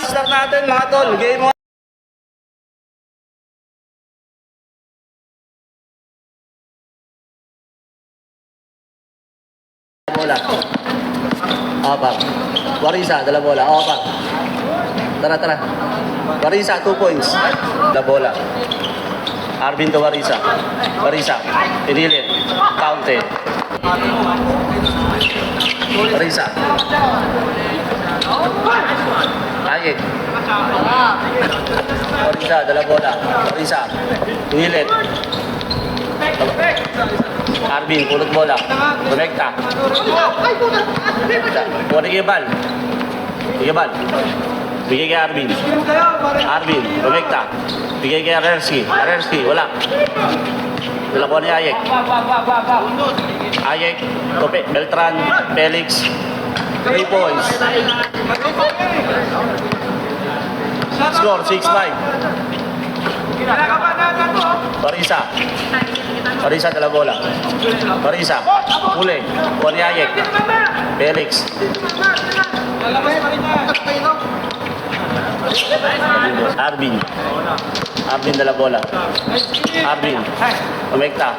Start natin mga tol, game on. Bola. Opa. Warisa, dala bola. Opa. Tara. Warisa, 2 points. Dala bola. Arvin to Warisa. Warisa. Pinilit. Counted. Warisa. Ayek. Warisa, dala bola. Warisa. Pinilit. Arvin, pulot bola. Connecta. Kuha kay Bal. Bal. Bigay kay Arvin. Arvin, connecta. Bigay kay Arerski. Arerski, wala. Dala ko ni Ayek. Ayek, Tope, Beltran, Felix. 3 points. Score, 6-5. Parisa. Parisa dala bola. Parisa. Uli. Kuha ni Ayek. Felix. Arvin. Arvin dala bola. Arvin. Umekta.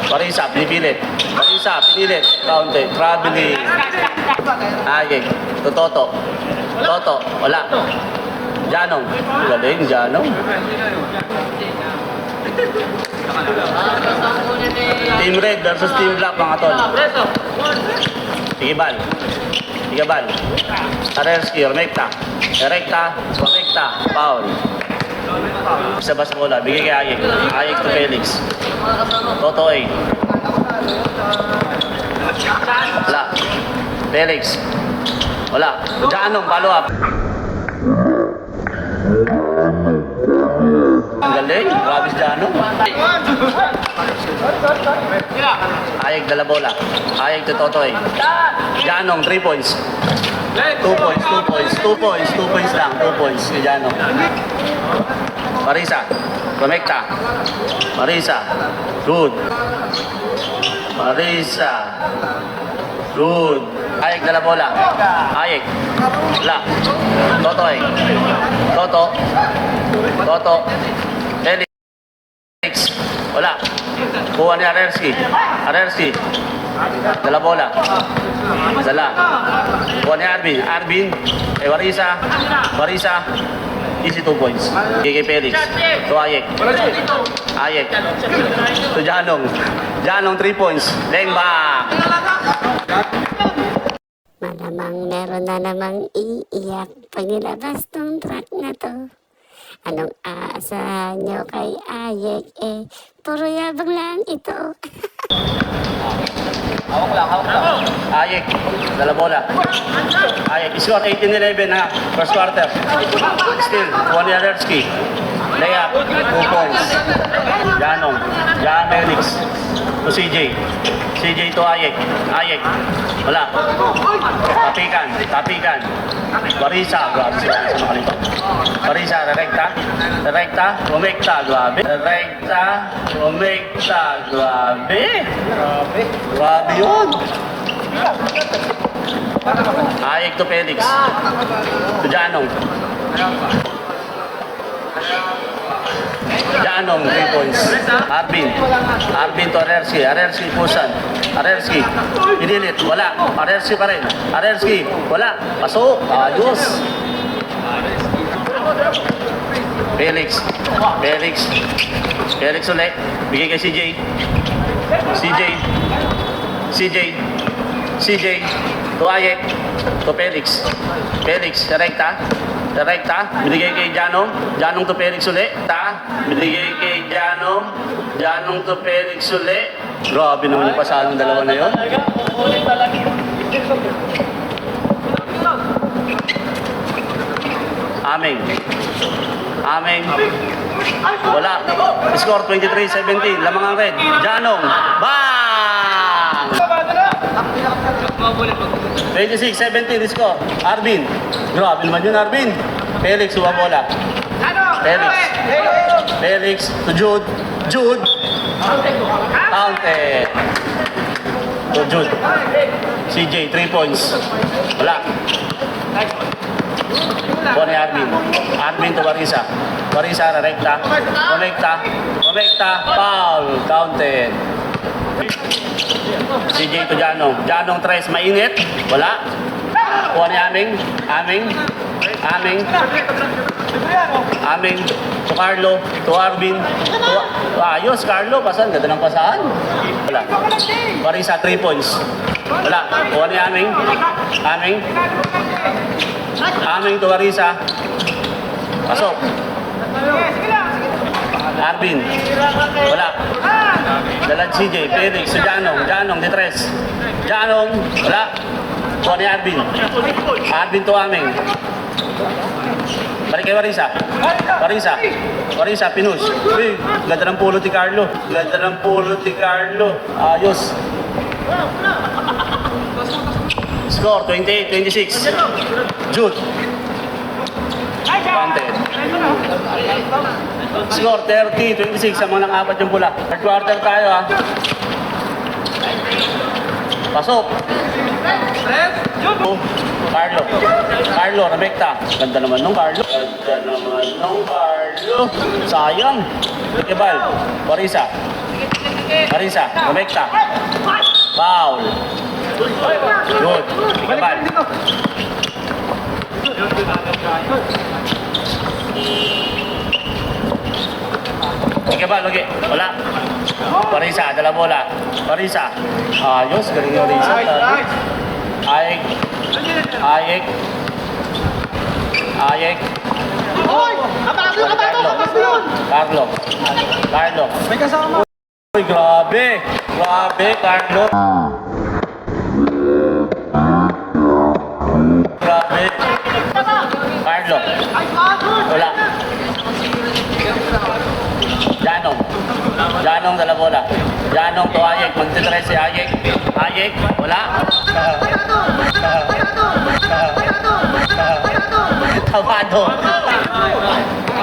Parisa, pinipilit. Parisa, pinilit. Counted. Traveling. Ayek. Toto. Toto. Wala. Janong. Galing, Janong. Team Red versus Team Black, mga tol. Tigibal. Tigibal. Arerski, Remekta. Erekta, Remekta. Foul. Isa ba sa bola? Bigay kay Ayek. Ayek to Felix. Toto A. Wala. Felix. Wala. Janong, follow up. Galing, Travis Janong. Ayek dala bola. Ayek to Totoy. Janong, 3 points. 2 points, 2 points, 2 points, 2 points lang, 2 points kay Janong. Marisa, Connecta. Marisa, good. Marisa, good. Ayek dala bola. Ayek. Wala. Totoy. Toto. Toto. Felix. Wala. Kuha ni Arerski. Arerski. Dala bola. Dala. Kuha ni Arvin. Arvin. Warisa. Warisa. Easy 2 points. Kay Felix. To Ayek. Ayek. To Janong. Janong 3 points. Lengbang. Malamang meron na namang iiyak pag nilabas tong track na to. Anong aasahan nyo kay Ayek puro yabang lang ito. Hawak lang. Ayek, dala bola. Ayek, score 18-11 na first quarter. Still, Juan Yalerski. Layup, 2 points. Janong, Jan Felix. To CJ. CJ to Ayek. Ayek, wala. Tapikan. Barisa, grabe sila sa mga nito. Barisa, Rekta, Romekta, grabe. Rekta, Romekta, grabe. Grabe yun. Ayek to Felix. To Janong. Janong, 3 points. Arvin to Arerski. Arerski, Pusan. Arerski, pinilit. Wala. Arerski pa rin. Arerski, wala. Pasok. Ayos. Felix ulit. Bigay kay CJ. To Ayek. To Felix. Rekta. Binigay kay Janong. Janong to Felix ulit. Binigay kay Janong to Felix ulit. Grabe naman yung pasahan ng dalawa na yun. Aming. Aming. Wala. Score 23-17. Lamang ang red. Janong. Bang! 26-17 score. Arvin. Grabe naman yun, Arvin. Felix, suwa bola. Felix. Felix to Jude. Jude. Counted. To Jude. CJ, 3 points. Wala. Buwan ni Arvin. Arvin to Warisa. Warisa, rekta. Konekta. Konekta. Foul. Counted. CJ to Janong. Janong 3. Mainit. Wala. Buwan ni Aming. Aming. Aming. Aming. To Carlo. To Arvin. Ayos, Carlo. Pasan. Ganda ng pasahan. Wala. Warisa, 3 points. Wala. Buwan ni Aming. Aming. Aming to Warisa. Pasok. Arvin. Wala. Dalag CJ. Felix. So Janong. Janong di 3. Janong. Wala. Buwan ni Arvin. Arvin to Aming. Balik kay Warisa. Warisa. Warisa, Pinus. Uy, ganda ng pulot ni Carlo. Ganda ng pulot ni Carlo. Ayos. Score, 28-26. Jude. Counted. Score, 30-26. Sa mga nang-apat yung pula. Third quarter tayo, ha. Pasok. Carlo. Carlo, Rebecta. Ganda naman nung Carlo. Ganda naman nung Carlo. Sayang. Ikebal. Warisa. Warisa. Rebecta. Foul. Good. Ikebal. Ikebal, lagi. Wala. Warisa, dala bola. Warisa. Ayos, galing yung Warisa. Ayek. Ayek. Ayek. Carlo. Carlo. May kasama. Uy, grabe. Grabe, Carlo. Grabe. Carlo. Wala. Janong. Janong dala bola. Janong to Ayek. Magtitres si Ayek. Ayek. Wala. Kabado.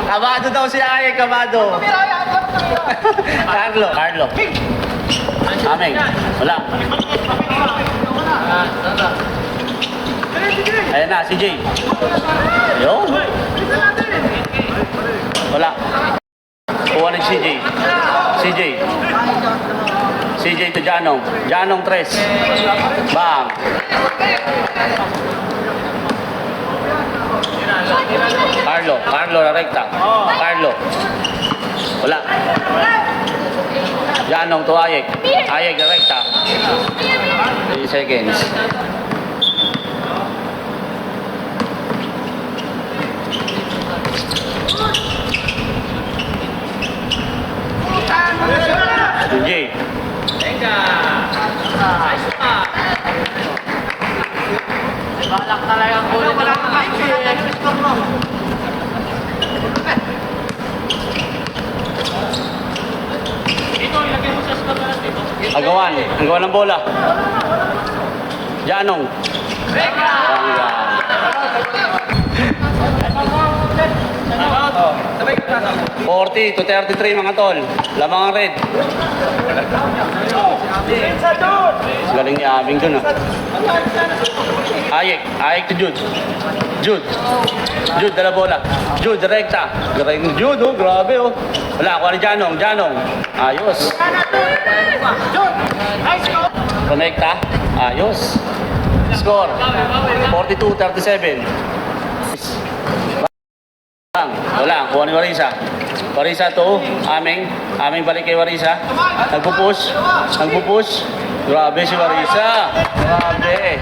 Kabado daw si Ayek. Kabado. Carlo. Carlo. Aming. Wala. Ayan na, CJ. Ayun. Wala. Kuha ni CJ. CJ. CJ to Janong. Janong 3. Bang. Carlo. Carlo na rekta. Carlo. Wala. Janong to Ayek. Ayek na rekta. 3 seconds. CJ. Balak talaga ang kulit. Agawan. Agawan ng bola. Janong. Bangga. 40-33 mga tol. Lamang ang red. Galing ni Aming dun, ha. Ayek. Ayek to Jude. Jude. Jude, dala bola. Jude, direkta. Galing ni Jude, oh. Grabe, oh. Wala, kuha ni Janong. Janong. Ayos. Connecta. Ayos. Score. 42-37. Wala, kuha ni Warisa. Warisa to, Aming. Aming balik kay Warisa. Nagpupush. Nagpupush. Grabe si Warisa. Grabe.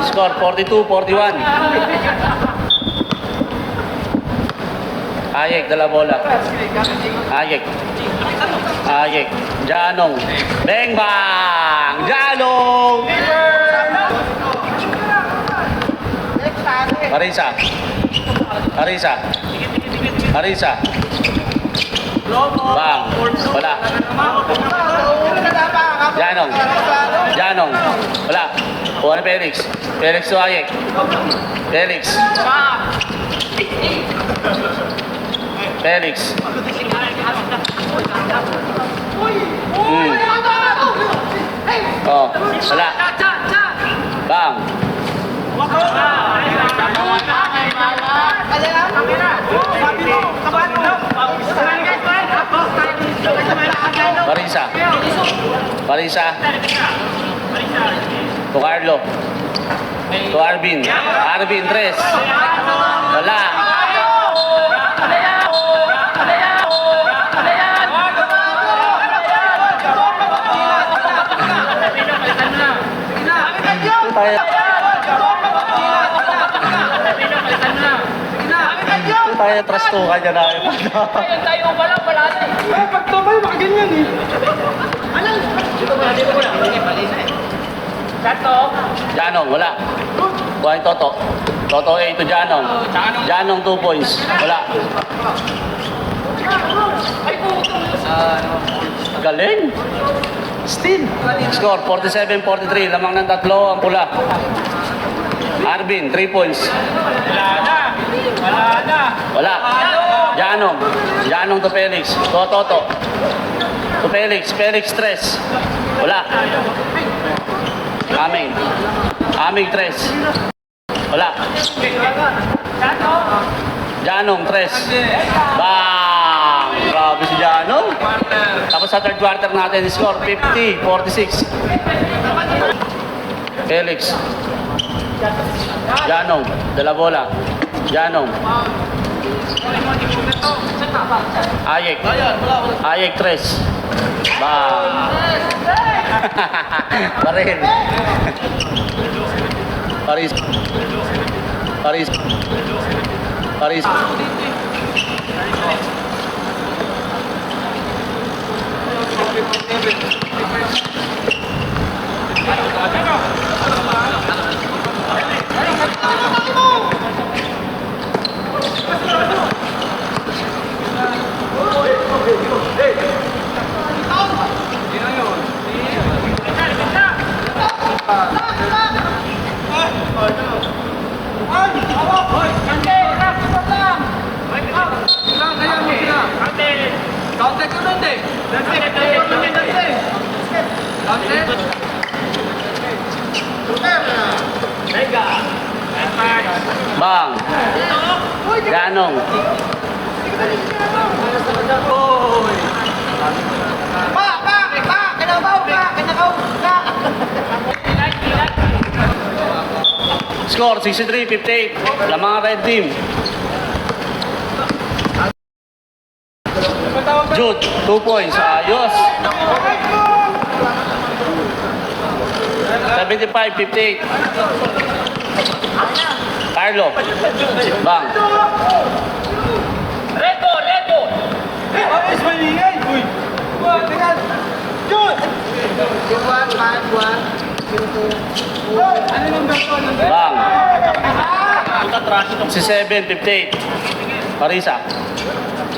Score 42-41. Ayek, dala bola. Ayek. Ayek. Janong. Bang bang! Janong! Arisa. Arisa. Arisa. Bang. Wala. Janong. Janong. Wala. Kuha ni Felix. Felix to Ayek. Felix. Felix. Oh, wala. Bang. Marisa. Marisa. To Carlo. To Arvin. Arvin, tres. Wala. Tayo trust to kanya na. Tayo pa lang, wala na. Pag tumay, makaganyan eh. Sato. Janong, wala. Kuha yung Toto. Toto A to Janong. Janong 2 points. Wala. Galing. Still. Score 47-43. Lamang ng tatlo ang pula. Arvin, 3 points. Wala. Janong. Janong to Felix. To Toto. To Felix. Felix, 3. Wala. Aming. Aming, 3. Wala. Janong, 3. Bang! Grabe si Janong. Tapos sa third quarter natin, score 50-46. Felix. Janong, dala bola. Janong. Ayek. Ayek, 3. Bang! Parin. Paris. Paris. Paris. Bang! Janong. Score 63-58. Lamang ang red team. Jude, 2 points. Ayos. 75-58. Carlo. Bang. Reto, reto. Is malingay. Uy. Teka. Jun. Ano number ko? Bang. 67-58. Marisa.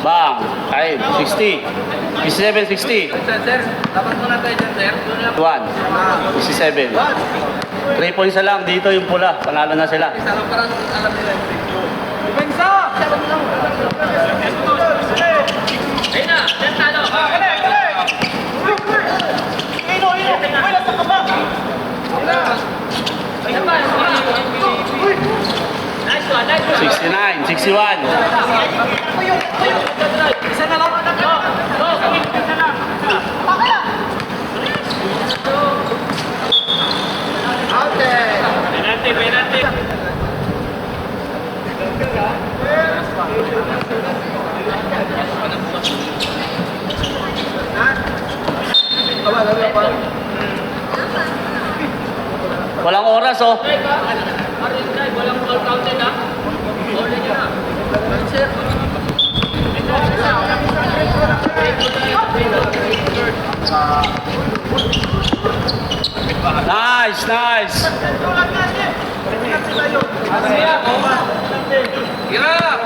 Bang. Kahit. 60. 57-60. Sir, dapat muna tayo dyan, sir. 1. 67. 3 points na lang. Dito yung pula. Panalo na sila. Sarap parang alam nila. Pensa. Ayun na, sir, talo. Ino. Uy, nasa ka ba? Nice one, nice one. 69. 61. Isa na lang. Go, isa na. Penalty, penalty. Walang oras, oh. Drive ha? Orange drive, walang all counted ha? Order nyo na. Nice, nice. Hirap!